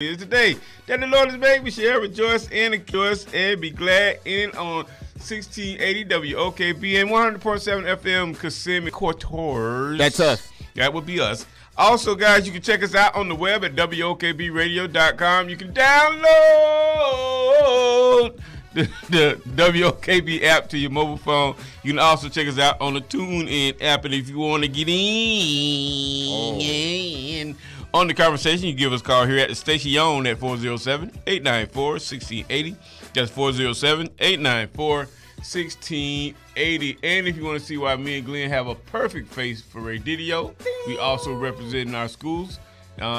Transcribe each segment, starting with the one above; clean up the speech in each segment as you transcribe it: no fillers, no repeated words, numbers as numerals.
Is today that the Lord has made. We shall rejoice and rejoice and be glad in on 1680 WOKB and 100.7 FM Kissimmee Quarters. That's us. That would be us. Also, guys, you can check us out on the web at WOKBradio.com. You can download the WOKB app to your mobile phone. You can also check us out on the TuneIn app. And if you want to get in on the conversation, you give us a call here at the station at 407-894-1680. That's 407-894-1680. And if you want to see why me and Glenn have a perfect face for radio, we also represent our schools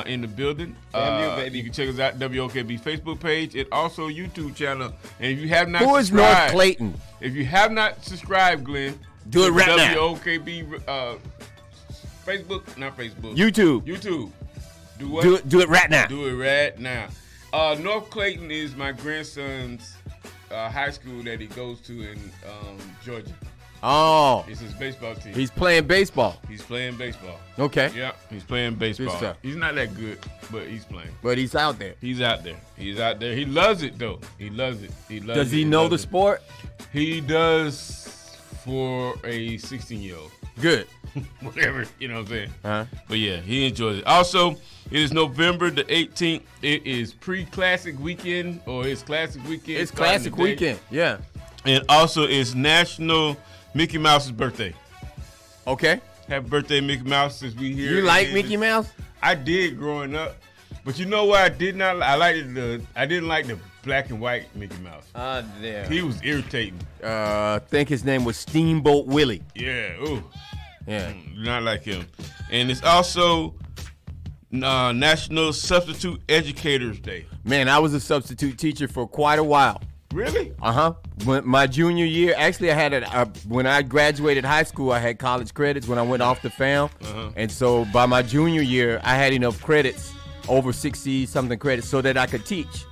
in the building. You can check us out WOKB Facebook page and also YouTube channel. And if you have not subscribed, North Clayton? If you have not subscribed, Glenn, do it right now. WOKB Facebook, not Facebook. YouTube. Do what? Do it right now. Do it right now. North Clayton is my grandson's high school that he goes to in Georgia. Oh. It's his baseball team. He's playing baseball. Okay. Yeah, he's playing baseball. He's not that good, but he's playing. But he's out there. He's out there. He loves it, though. He loves it. Does he know the sport? He does for a 16-year-old. Good. Whatever, you know what I'm saying? Uh-huh. But yeah, he enjoys it. Also, it is November the 18th. It is pre-classic weekend, or it's classic weekend. It's classic weekend, yeah. And also, it's National Mickey Mouse's birthday. Okay. Happy birthday, Mickey Mouse, since we here. You like Mickey Mouse? I did growing up. But you know what I did not like? I didn't like the black and white Mickey Mouse. Damn. He was irritating. I think his name was Steamboat Willie. Yeah, ooh. Yeah. Not like him. And it's also National Substitute Educators Day. Man, I was a substitute teacher for quite a while. Really? Uh-huh. When my junior year, actually I had when I graduated high school, I had college credits when I went off the FAM. Uh-huh. And so by my junior year, I had enough credits, over 60-something credits, so that I could teach.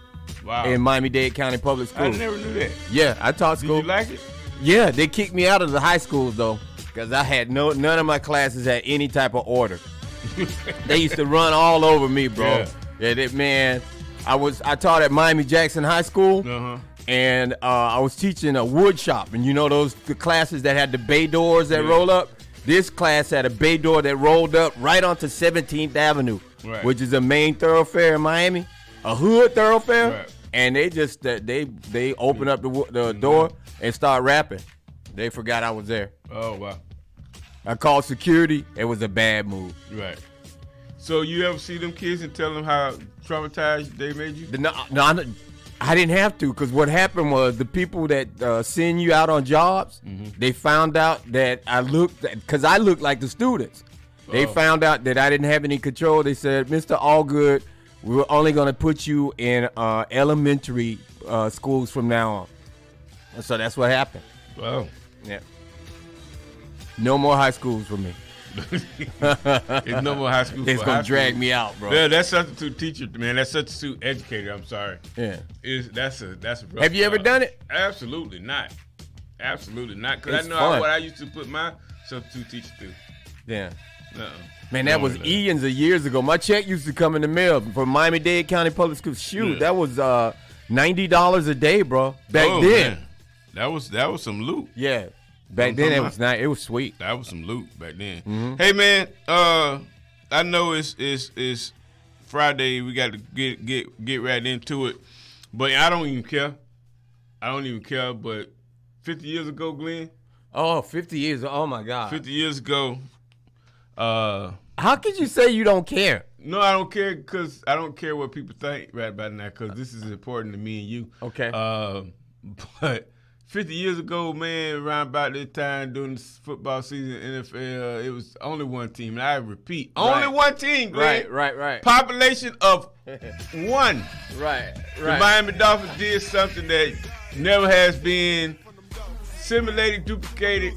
Wow. In Miami-Dade County Public Schools. I never knew that. Yeah, I taught school. Did you like it? Yeah, they kicked me out of the high schools, though, because I had none of my classes had any type of order. They used to run all over me, bro. Yeah, man. I taught at Miami Jackson High School. Uh-huh. And I was teaching a wood shop, and you know the classes that had the bay doors that roll up? This class had a bay door that rolled up right onto 17th Avenue, which is a main thoroughfare in Miami, a hood thoroughfare. Right. And they just they opened up the door and start rapping. They forgot I was there. Oh, wow. I called security. It was a bad move. Right. So you ever see them kids and tell them how traumatized they made you? No, I didn't have to, because what happened was the people that send you out on jobs, they found out that I looked like the students. They found out that I didn't have any control. They said, Mr. Allgood, we're only going to put you in elementary schools from now on. And so that's what happened. Wow. Yeah. No more high schools for me. There's no more high school. It's going to drag me out, bro. Yeah, that's substitute teacher, man. That's substitute educator. I'm sorry. Yeah. That's a rough Have you ever done it? Absolutely not. Absolutely not. Because I know what I used to put my substitute teacher through. Yeah. Uh-uh. Man, that was eons of years ago. My check used to come in the mail from Miami-Dade County Public Schools. Shoot, that was $90 a day, bro. Back then. Man. That was some loot. Yeah. Back then it was nice. It was sweet. That was some loot back then. Mm-hmm. Hey man, I know it's Friday. We got to get right into it, but I don't even care. But 50 years ago, Glenn. Oh, 50 years. Oh my God. 50 years ago. How could you say you don't care? No, I don't care, because I don't care what people think right about now, because this is important to me and you. Okay. But 50 years ago, man, around about this time during the football season in NFL, it was only one team. And I repeat, only one team, Glenn. Right. Population of one. Right. The Miami Dolphins did something that never has been simulated, duplicated.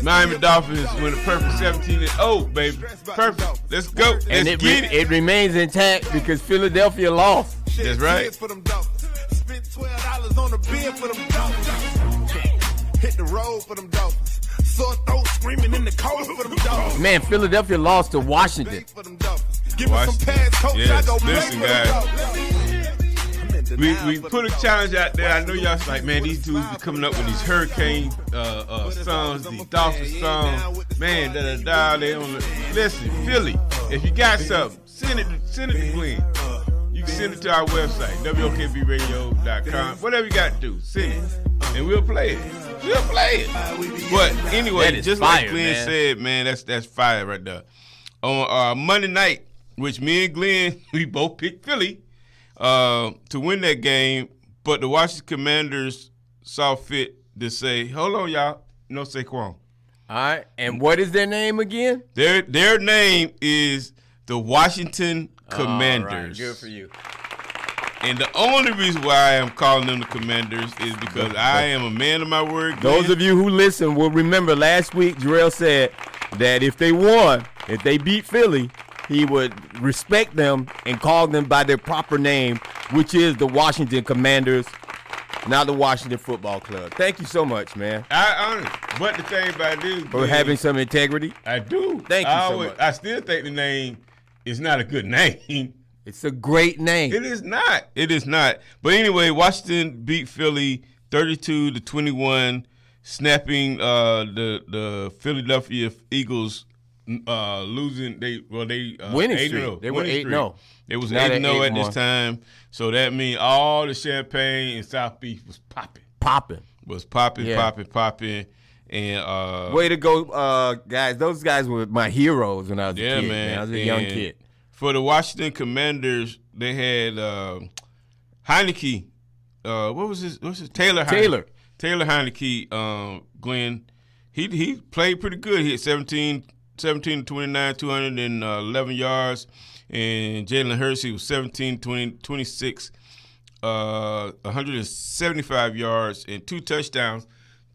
Miami Dolphins win a perfect 17-0, baby. Perfect. Let's go. And it remains intact because Philadelphia lost. That's right. Spent $12 on a beer for them Dolphins. Hit the road for them Dolphins. Sore throat screaming in the cold for them Dolphins. Man, Philadelphia lost to Washington. Give me some pads, coach, I go listen, guys. We put a challenge out there. I know y'all like, man, these dudes be coming up with these hurricane songs, these Dolphin songs. Man, they on the listen, Philly. If you got something, send it to Glenn. You can send it to our website, WOKBradio.com. Whatever you got to do, send it. And we'll play it. But anyway, just fire, like Glenn said, man, that's fire right there. On Monday night, which me and Glenn, we both picked Philly to win that game, but the Washington Commanders saw fit to say, hold on, y'all, no Saquon. All right, and what is their name again? Their name is the Washington Commanders. All right, good for you. And the only reason why I am calling them the Commanders is because I am a man of my word. Those of you who listen will remember last week Jarrell said that if they won, if they beat Philly, he would respect them and call them by their proper name, which is the Washington Commanders, not the Washington Football Club. Thank you so much, man. But the thing about it is, for having some integrity. I do. Thank you so much. I still think the name is not a good name. It's a great name. It is not. But anyway, Washington beat Philly 32-21, snapping the Philadelphia Eagles losing. Winning streak. They were 8-0. It was 8-0 at this time. So that means all the champagne in South Beach was popping. Popping. And way to go, guys. Those guys were my heroes when I was a kid. Man. I was a young kid. For the Washington Commanders, they had Heineke. What was his? Taylor Heineke. Glenn. He played pretty good. He had 17 to 29, 211 yards. And Jalen Hurts, he was 17, 26, 175 yards and 2 touchdowns.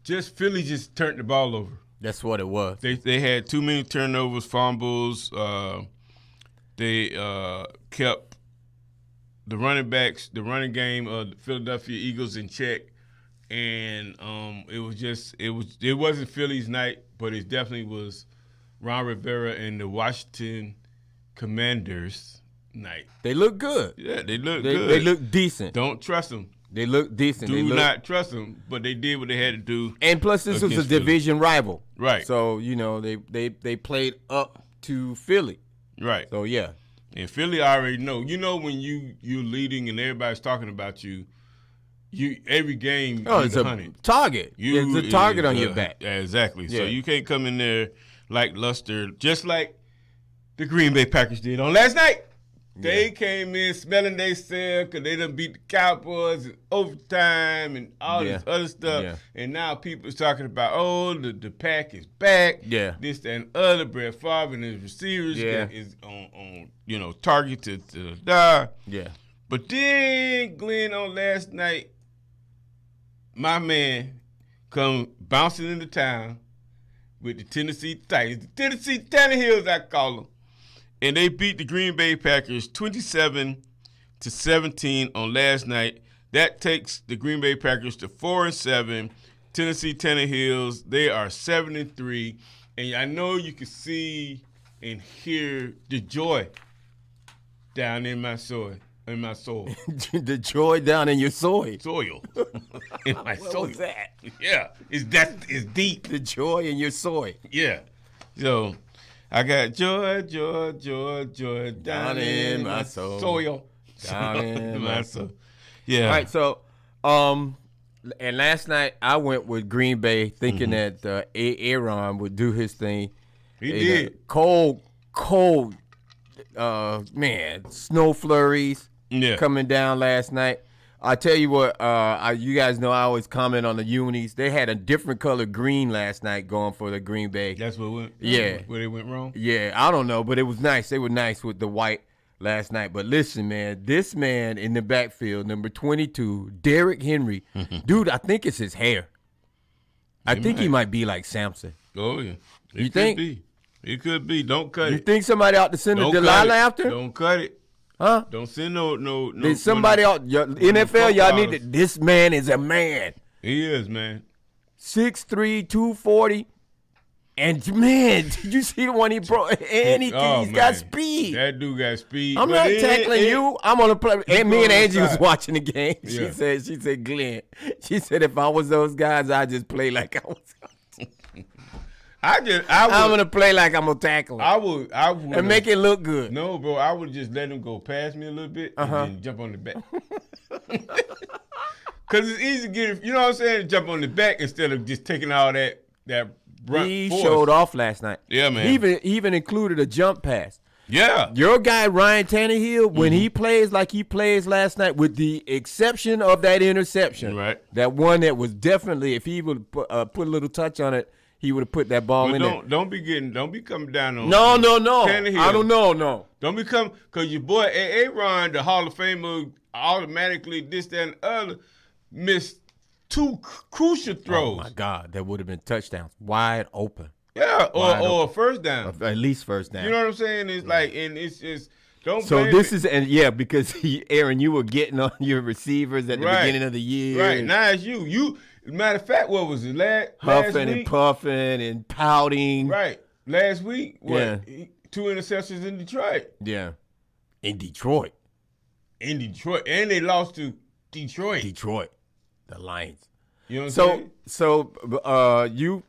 Philly just turned the ball over. That's what it was. They had too many turnovers, fumbles. They kept the running backs, the running game of the Philadelphia Eagles in check, and it wasn't Philly's night, but it definitely was Ron Rivera and the Washington Commanders night. They look good. Yeah, they look good. They look decent. Don't trust them. They look decent. Do not trust them, but they did what they had to do. And plus, this was a division rival. Right. So, they played up to Philly. Right. So, yeah. And Philly already know. You know when you're leading and everybody's talking about you, every game it's a target. It's a target on your back. Yeah, exactly. Yeah. So you can't come in there like luster, just like the Green Bay Packers did on last night. They came in smelling they self because they done beat the Cowboys in overtime and all this other stuff. Yeah. And now people are talking about, the pack is back. Yeah. This, that, and other. Brett Favre and his receivers is on target to die. Yeah. But then, Glenn, on last night, my man come bouncing into town with the Tennessee Titans. The Tennessee Tannehills, I call them. And they beat the Green Bay Packers 27-17 on last night. That takes the Green Bay Packers to 4-7. Tennessee Tannehills, they are 7-3. And I know you can see and hear the joy down in my soul. The joy down in your soil. In my soul. What was that? Yeah, it's deep. The joy in your soil. Yeah. So I got joy down in my soil. Down in my soul. Yeah. All right, so and last night I went with Green Bay thinking that Aaron would do his thing. He did. Cold, snow flurries coming down last night. I tell you what, you guys know I always comment on the unis. They had a different color green last night going for the Green Bay. That's what went. Yeah, where they went wrong. Yeah, I don't know, but it was nice. They were nice with the white last night. But listen, man, this man in the backfield, number 22, Derrick Henry, dude, I think it's his hair. I think he might be like Samson. Oh yeah, you think? It could be. Don't cut it. You think somebody ought to send a Delilah after? Don't cut it. Huh? Don't send no. Did somebody out? NFL, y'all need to. This man is a man. He is, man. 6'3", 240, And man, did you see the one he broke? And he's got speed. That dude got speed. I'm not tackling you. I'm on the play. And me and Angie was watching the game. Yeah. She said, Glenn. She said, if I was those guys, I'd just play like I was. I'm gonna play like I'm gonna tackle him. I would and make it look good. No, bro, I would just let him go past me a little bit and then jump on the back. Cause it's easy to get, you know what I'm saying, jump on the back instead of just taking all that He force. showed off last night. Yeah, man. He even included a jump pass. Yeah. Your guy Ryan Tannehill, when he plays like he plays last night, with the exception of that interception, right? That one that was definitely, if he would put a little touch on it, he would have put that ball in there. Don't be coming down on No. Tannehill. I don't know, no. Don't become, because your boy Aaron, the Hall of Famer, automatically this, that, and the other, missed 2 crucial throws. Oh my God, that would have been touchdowns, wide open. Yeah, or a first down. At least first down. You know what I'm saying? It's like, and it's just, don't so blame this it. is, and yeah, because Aaron, you were getting on your receivers at the beginning of the year. Right, now it's you. Matter of fact, what was it, last huffing week? And puffing and pouting. Right. Last week, Yeah. 2 interceptions in Detroit. Yeah. In Detroit. And they lost to Detroit. The Lions. You know what I'm saying? So you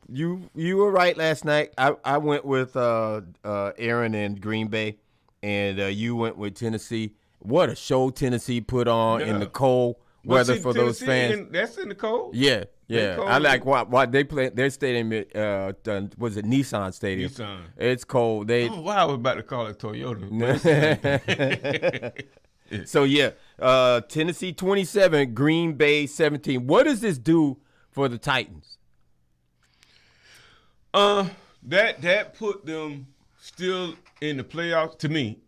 were right last night. I went with Aaron and Green Bay, and you went with Tennessee. What a show Tennessee put on in the cold weather for those fans. That's in the cold. Yeah. Cold. I like what they play. Their stadium was it Nissan Stadium? Nissan. It's cold. I was about to call it Toyota. So yeah, Tennessee 27, Green Bay 17. What does this do for the Titans? That put them still in the playoffs. To me,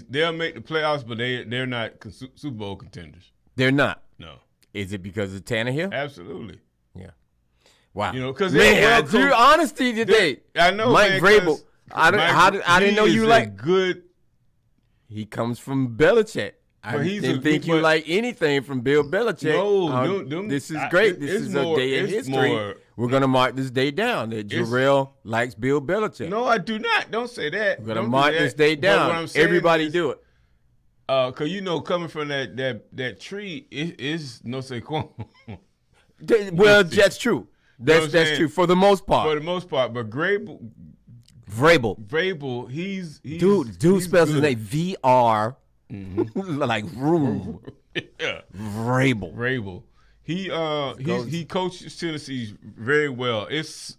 they'll make the playoffs, but they're not Super Bowl contenders. They're not. No. Is it because of Tannehill? Absolutely. Yeah. Wow. You know, because your honesty today. I know, Mike Vrabel. I didn't know you like good. He comes from Belichick. I didn't think you like anything from Bill Belichick. No, this is great. This is a day in history. We're gonna mark this day down. That Jarrell likes Bill Belichick. No, I do not. Don't say that. We're gonna mark this day down. Everybody do it. Cause coming from that tree, it is no Saquon. Well, that's true. That's true for the most part. For the most part, but Vrabel, he's dude spells his name VR. Mm-hmm. Like room. Yeah. Vrabel. He coaches Tennessee very well. It's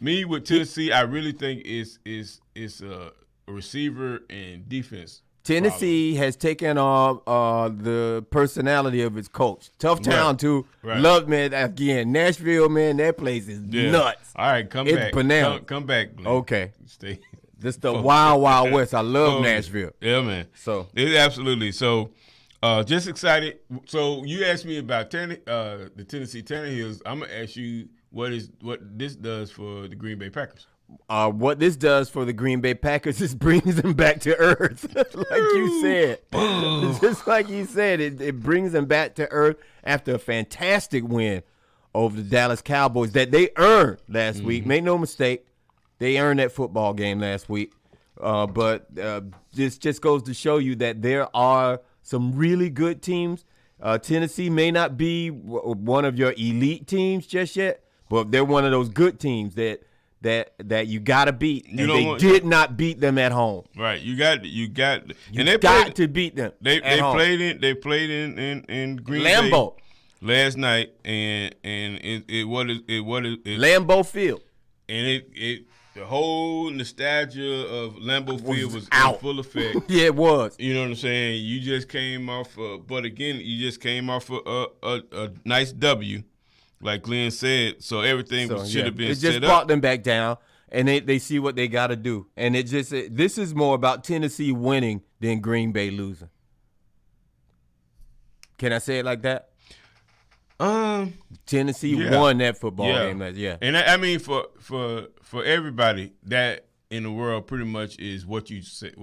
me with Tennessee. I really think it's a receiver and defense. Tennessee has taken on the personality of its coach. Tough town too. Right. Love, man. Again, Nashville, man. That place is nuts. All right, come back. Bananas. Come back. Glenn. Okay. Stay. This the wild west. I love Nashville. Yeah, man. So it absolutely. So just excited. So you asked me about the Tennessee Tannehills. I'm gonna ask you what this does for the Green Bay Packers. What this does for the Green Bay Packers is brings them back to earth, like you said. Just like you said, it brings them back to earth after a fantastic win over the Dallas Cowboys that they earned last week. Make no mistake. They earned that football game last week, but this just goes to show you that there are some really good teams. Tennessee may not be one of your elite teams just yet, but they're one of those good teams that you got to beat, and they did not beat them at home. Right, you got, and they got to beat them. They played in Green Lambeau last night, and it was Lambeau Field, and the whole nostalgia of Lambeau Field was out. In full effect. Yeah, it was. You know what I'm saying? You just came off, a nice W, like Glenn said. So everything should have been set up. It just brought them back down, and they see what they got to do. And this is more about Tennessee winning than Green Bay losing. Can I say it like that? Tennessee won that football game. And I mean for everybody that in the world pretty much is what you said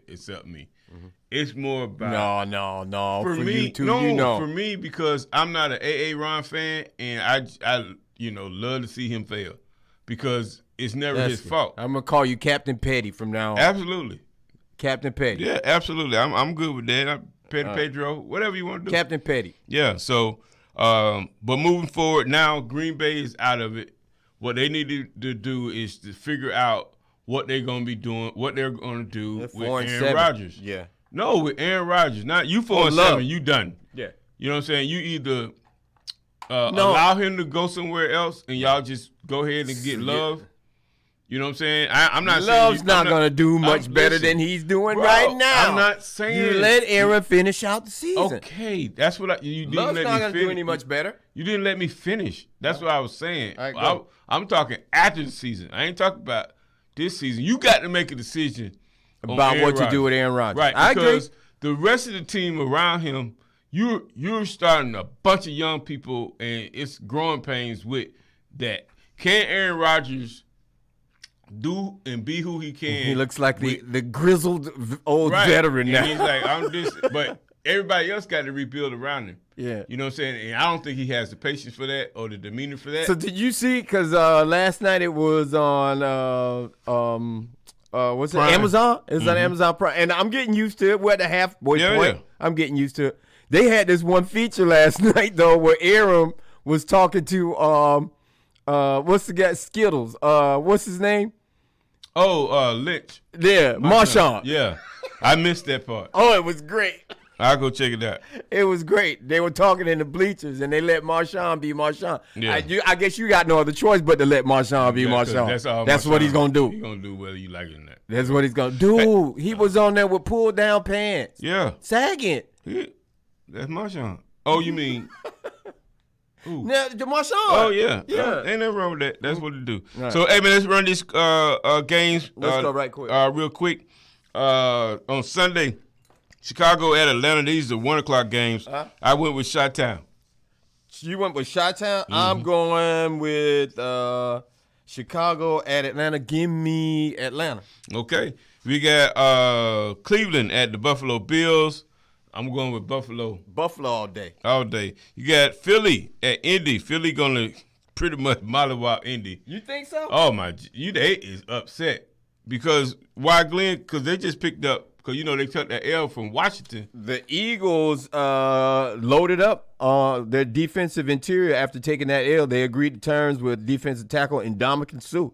except me. Mm-hmm. It's more about no for me you too, for me because I'm not an AA Ron fan and I love to see him fail because it's never his fault. I'm gonna call you Captain Petty from now on. Absolutely. Captain Petty. Yeah, absolutely. I'm good with that. Pedro, whatever you want to do. Captain Petty. Yeah. So, but moving forward now, Green Bay is out of it. What they need to do is to figure out what they're going to be doing, what they're going to do with Aaron Rodgers. Yeah. No, with Aaron Rodgers. Not you 4-7, you done. Yeah. You know what I'm saying? You either allow him to go somewhere else and y'all just go ahead and get Love. You know what I'm saying? I'm not saying Love's not going to do much better than he's doing right now. I'm not saying. You let Aaron finish out the season. Okay, that's what you didn't Love's let not me going to do any much better. You didn't let me finish. That's what I was saying. All right, I'm talking after the season. I ain't talking about this season. You got to make a decision about what to do with Aaron Rodgers. Right, I because agree. the rest of the team around him, you're starting a bunch of young people, and it's growing pains with that. Can Aaron Rodgers do and be who he can? He looks like the grizzled old veteran now. And he's like, I'm this, but everybody else got to rebuild around him. Yeah. You know what I'm saying? And I don't think he has the patience for that or the demeanor for that. So did you see, because last night it was on, what's it, Prime. Amazon? It was on Amazon Prime. And I'm getting used to it. We're at the halfway point. Yeah. I'm getting used to it. They had this one feature last night, though, where Aaron was talking to, what's the guy, Skittles. What's his name? Oh, Lynch. Yeah, Marshawn. Yeah. I missed that part. Oh, it was great. I'll go check it out. It was great. They were talking in the bleachers, and they let Marshawn be Marshawn. Yeah. I guess you got no other choice but to let Marshawn be Marshawn. That's what he's going to do. He's going to do whether you like it or not. That's what he's going to do. He was on there with pulled-down pants. Yeah. Sagging. That's Marshawn. Oh, you mean... Now, Marshawn. Oh, yeah. Yeah. Ain't nothing wrong with that. That's what it do. Right. So, hey, man, let's run these games Let's go right quick. real quick. On Sunday, Chicago at Atlanta. These are 1 o'clock games. I went with Chi-Town. You went with Chi-Town? I'm going with Chicago at Atlanta. Give me Atlanta. Okay. We got Cleveland at the Buffalo Bills. I'm going with Buffalo. Buffalo all day. All day. You got Philly at Indy. Philly going to pretty much mollywop Indy. You think so? Oh, my. They is upset. Because, why, Glenn? Because they just picked up, because, you know, they took that L from Washington. The Eagles loaded up their defensive interior after taking that L. They agreed to terms with defensive tackle Ndamukong Suh.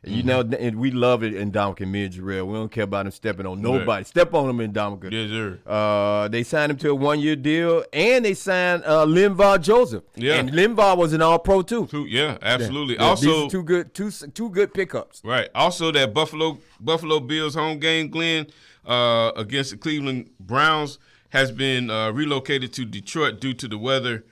You know, and we love it in Ndamukong Mid-Jarrell. We don't care about him stepping on nobody. Right. Step on him in Ndamukong. Yes, sir. They signed him to a 1-year deal, and they signed Linval Joseph. Yeah. And Linval was an All-Pro, too. Yeah, absolutely. Yeah. Also, these are two good pickups. Right. Also, that Buffalo Bills home game, Glenn, against the Cleveland Browns has been relocated to Detroit due to the weather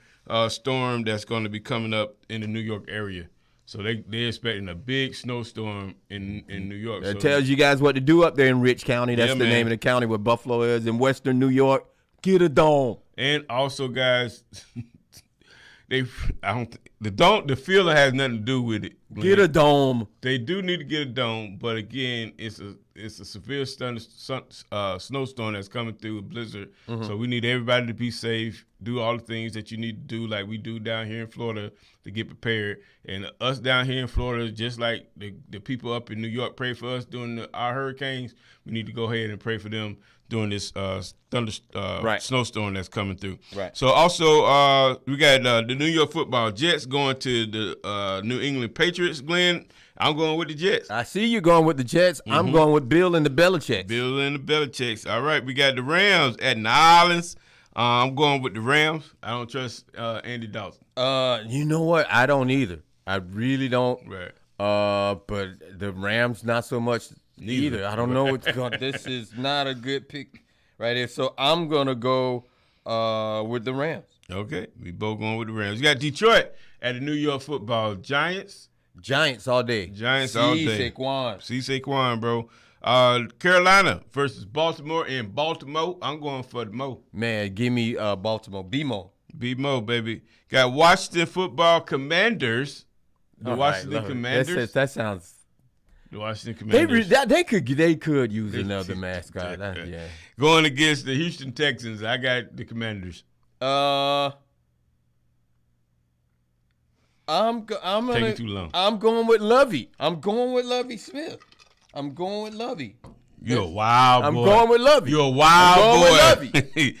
storm that's going to be coming up in the New York area. So they're expecting a big snowstorm in New York. That tells you guys what to do up there in Rich County. That's the name of the county where Buffalo is. In western New York, get a dome. And also, guys, the field has nothing to do with it. Get a dome. They do need to get a dome, but again, it's a severe snowstorm that's coming through, a blizzard. So we need everybody to be safe, do all the things that you need to do, like we do down here in Florida, to get prepared. And us down here in Florida, just like the people up in New York pray for us during our hurricanes, we need to go ahead and pray for them during this snowstorm that's coming through. Right. So also we got the New York Football Jets going to the New England Patriots. Glenn, I'm going with the Jets. I see you going with the Jets. I'm going with Bill and the Belichicks. Bill and the Belichicks. All right, we got the Rams at New Orleans. I'm going with the Rams. I don't trust Andy Dalton. You know what? I don't either. I really don't. Right. But the Rams not so much either. I don't know what's going. This is not a good pick right here. So I'm gonna go with the Rams. Okay, we both going with the Rams. You got Detroit at the New York Football Giants. Giants all day. All day. Saquon, bro. Carolina versus Baltimore in Baltimore. I'm going for the Mo. Man, give me Baltimore. B-Mo. B-Mo, baby. Got Washington Football Commanders. Washington Commanders. That sounds. The Washington Commanders. They could use another mascot. Yeah. Going against the Houston Texans, I got the Commanders. Taking too long. I'm going with Lovey. I'm going with Lovey Smith. I'm going with Lovey. You're a wild boy. I'm going with Lovey. You're a wild boy. With Lovey.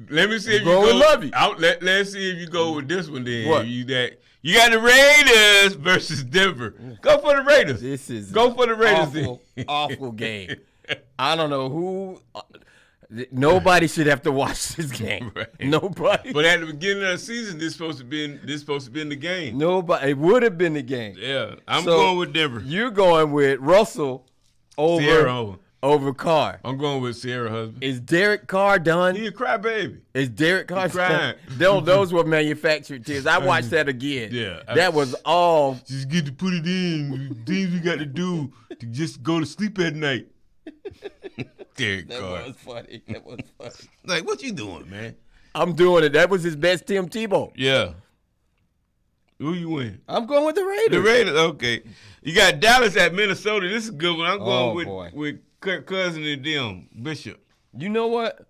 Let me see if you go with Lovey. Let's see if you go with this one then. What? You got the Raiders versus Denver. Go for the Raiders. Go for the Raiders. Awful game. I don't know who. Nobody should have to watch this game. Right. Nobody. But at the beginning of the season, this supposed to be in the game. Nobody. It would have been the game. Yeah, I'm going with Denver. You're going with Russell over Carr. I'm going with Sierra husband. Is Derek Carr done? He a crybaby. Is Derek Carr crying? Those were manufactured tears. I watched that again. Yeah. That was all. Just get to put it in. Things we got to do to just go to sleep at night. Derek Carr. That was funny. Like, what you doing, man? I'm doing it. That was his best Tim Tebow. Yeah. Who you win? I'm going with the Raiders. The Raiders, okay. You got Dallas at Minnesota. This is a good one. I'm going with Kirk Cousins and them, Bishop. You know what?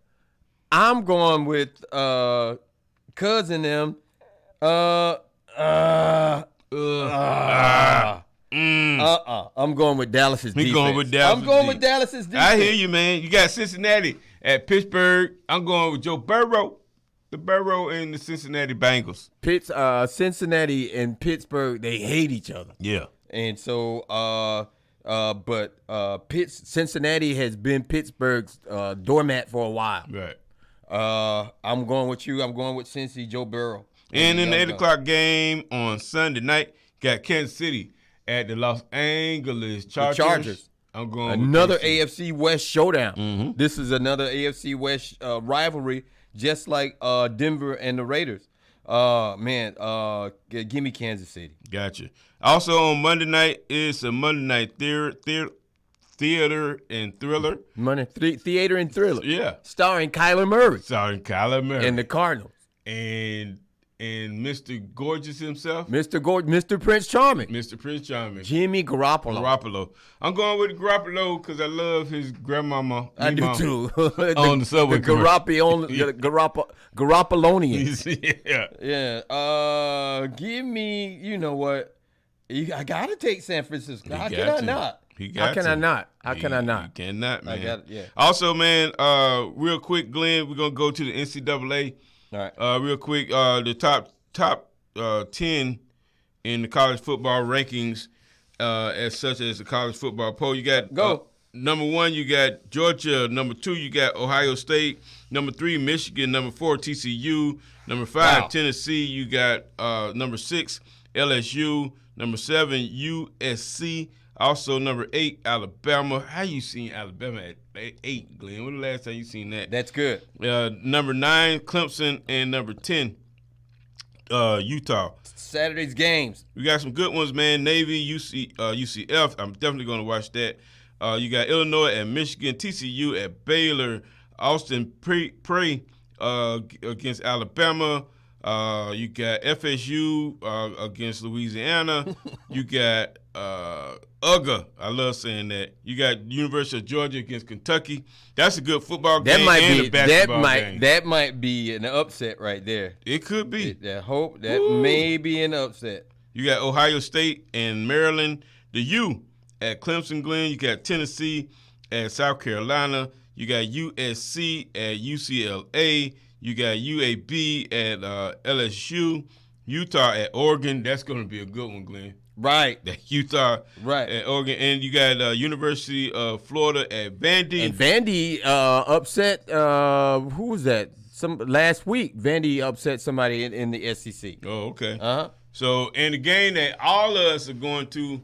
I'm going with Cousin them. I'm going with Dallas's defense. Going with Dallas. I'm going with Dallas's defense. I hear you, man. You got Cincinnati at Pittsburgh. I'm going with Joe Burrow. The Burrow and the Cincinnati Bengals. Cincinnati and Pittsburgh, they hate each other. Yeah. And so, Cincinnati has been Pittsburgh's doormat for a while. Right. I'm going with you. I'm going with Cincy, Joe Burrow. And in the 8 o'clock game on Sunday night, got Kansas City at the Los Angeles Chargers. The Chargers. I'm going another with AFC West showdown. Mm-hmm. This is another AFC West rivalry, just like Denver and the Raiders. Give me Kansas City. Gotcha. Also on Monday night, it's a Monday night theater and thriller. Theater and thriller. Yeah. Starring Kyler Murray. And the Cardinals. And Mr. Gorgeous himself. Mr. Prince Charming. Jimmy Garoppolo. I'm going with Garoppolo because I love his grandmama. I do too. On the subway. The Garoppolonian. Yeah. Give me, you know what? I got to take San Francisco. How can I not? How can I not? You cannot, man. Yeah. Also, man, real quick, Glenn, we're going to go to the NCAA. All right. Real quick, the top 10 in the college football rankings, as such as the college football poll. You got number 1, you got Georgia. Number 2, you got Ohio State. Number 3, Michigan. Number 4, TCU. Number 5, Tennessee. You got number 6, LSU. Number 7, USC. Also, number 8, Alabama. How you seen Alabama at 8, Glenn? When the last time you seen that? That's good. Number 9, Clemson, and number 10, Utah. Saturday's games. We got some good ones, man. Navy, UCF. I'm definitely going to watch that. You got Illinois at Michigan, TCU at Baylor, Austin Prey against Alabama. You got FSU against Louisiana. You got UGA. I love saying that. You got University of Georgia against Kentucky. That's a good football game and a basketball game. That might be an upset right there. It could be. That may be an upset. You got Ohio State and Maryland. The U at Clemson, Glen. You got Tennessee at South Carolina. You got USC at UCLA. You got UAB at LSU. Utah at Oregon. That's going to be a good one, Glenn. Right. That Utah at Oregon. And you got University of Florida at Vandy. And Vandy upset, who was that? Last week, Vandy upset somebody in the SEC. Oh, okay. Uh-huh. So, in the game that all of us are going to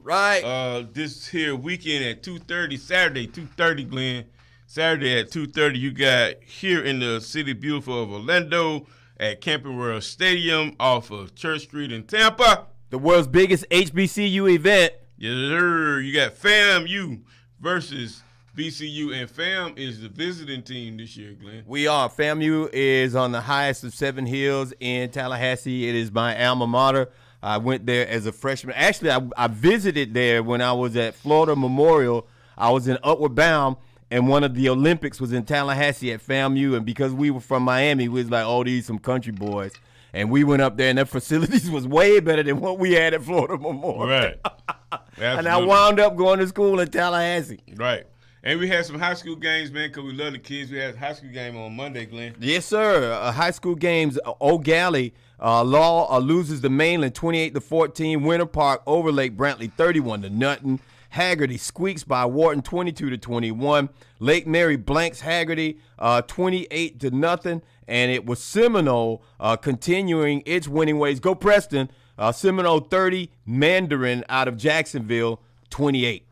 this here weekend at 2:30, Saturday, 2:30, Glenn. Saturday at 2:30, you got here in the city beautiful of Orlando at Camping World Stadium off of Church Street in Tampa. The world's biggest HBCU event. Yes, sir. You got FAMU versus VCU, and FAM is the visiting team this year, Glenn. We are. FAMU is on the highest of 7 hills in Tallahassee. It is my alma mater. I went there as a freshman. Actually, I visited there when I was at Florida Memorial. I was in Upward Bound, and one of the Olympics was in Tallahassee at FAMU. And because we were from Miami, we was like, oh, these some country boys. and we went up there, and their facilities was way better than what we had at Florida Memorial. Right. And I wound up going to school in Tallahassee. Right. And we had some high school games, man, because we love the kids. We had a high school game on Monday, Glenn. Yes, sir. High school games. O'Galley Law loses to Mainland 28-14. Winter Park Overlake Brantley 31-0. Haggerty squeaks by Wharton 22-21. Lake Mary blanks Haggerty 28-0. And it was Seminole continuing its winning ways. Go Preston. Seminole 30, Mandarin out of Jacksonville 28.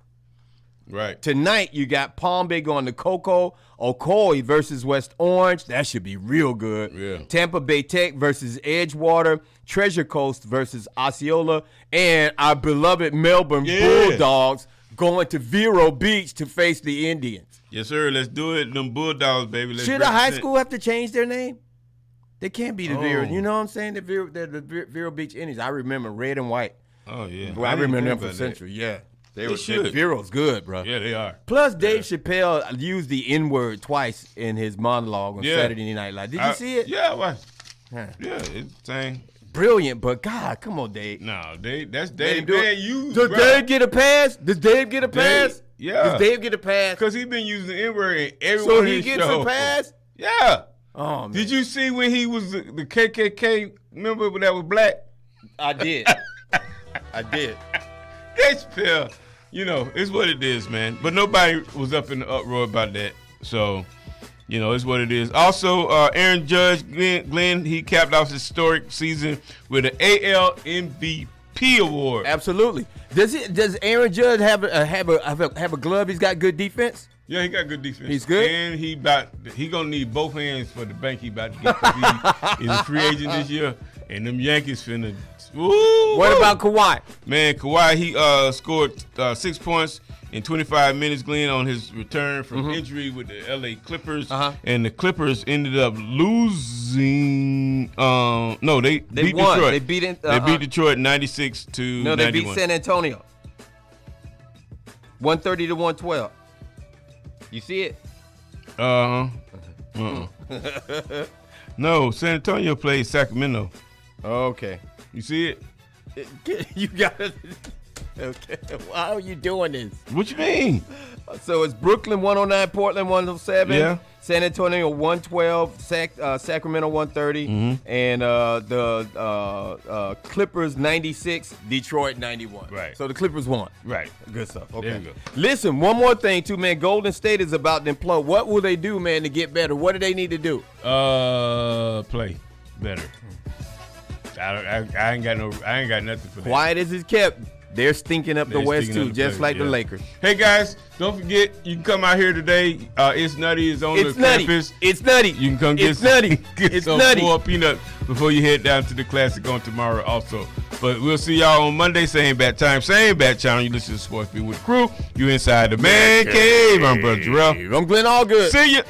Right. Tonight, you got Palm Bay going to Cocoa, Ocoee versus West Orange. That should be real good. Yeah. Tampa Bay Tech versus Edgewater. Treasure Coast versus Osceola. And our beloved Melbourne Bulldogs going to Vero Beach to face the Indians. Yes, sir. Let's do it. Them Bulldogs, baby. Let's Should a high school have to change their name? They can't be the Vero. You know what I'm saying? The Vero Beach Indians. I remember red and white. Oh, yeah. Well, I remember them from Central. Yeah. They should. Vero's good, bro. Yeah, they are. Plus, Dave Chappelle used the N-word twice in his monologue on Saturday Night Live. Did you see it? Yeah, why? Yeah, it's same. Brilliant, but God, come on, Dave. No, that's Dave. Does Dave get a pass? Does Dave get a pass? Yeah. Does Dave get a pass? Because he's been using the N-word in every So one of he his gets shows. a pass? Yeah. Oh, man. Did you see when he was the KKK member that was black? I did. I did. Dave Chappelle. You know, it's what it is, man. But nobody was up in the uproar about that. So, you know, it's what it is. Also, Aaron Judge, Glenn, he capped off his historic season with an AL MVP award. Absolutely. Does Aaron Judge have a glove? He's got good defense? Yeah, he got good defense. He's good? And he gonna need both hands for the bank he about to get. 'Cause he's a free agent this year. And them Yankees finna. What about Kawhi? Man, Kawhi, he scored 6 points in 25 minutes, Glenn, on his return from injury with the LA Clippers. And the Clippers ended up losing. No, they beat won. Detroit. They beat Detroit 96-91. No, they beat San Antonio. 130-112. You see it? No, San Antonio played Sacramento. Okay. You see it? You got it. Okay. Why are you doing this? What you mean? So it's Brooklyn 109, Portland 107, Yeah. San Antonio 112, Sacramento 130, and the Clippers 96, Detroit 91. Right. So the Clippers won. Right. Good stuff. Okay. There you go. Listen, one more thing too, man. Golden State is about to implode. What will they do, man, to get better? What do they need to do? Play better. I ain't got nothing for that. Quiet as it's kept. They're stinking up the West too, just like the Lakers. Hey guys, don't forget you can come out here today. It's Nutty is on the campus. It's Nutty. You can come get some more peanuts before you head down to the Classic on tomorrow also. But we'll see y'all on Monday, same bat time, same bat channel. You listen to Sports Beat with the crew. You inside the man cave. I'm Brother Jarrell. I'm Glenn Allgood. See ya.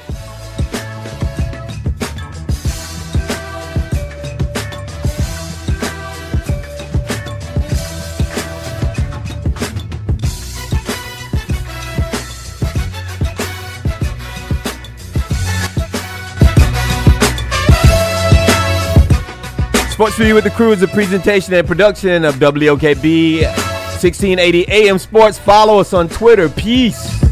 Sports Beat with the Crew is a presentation and production of WOKB 1680 AM Sports. Follow us on Twitter. Peace.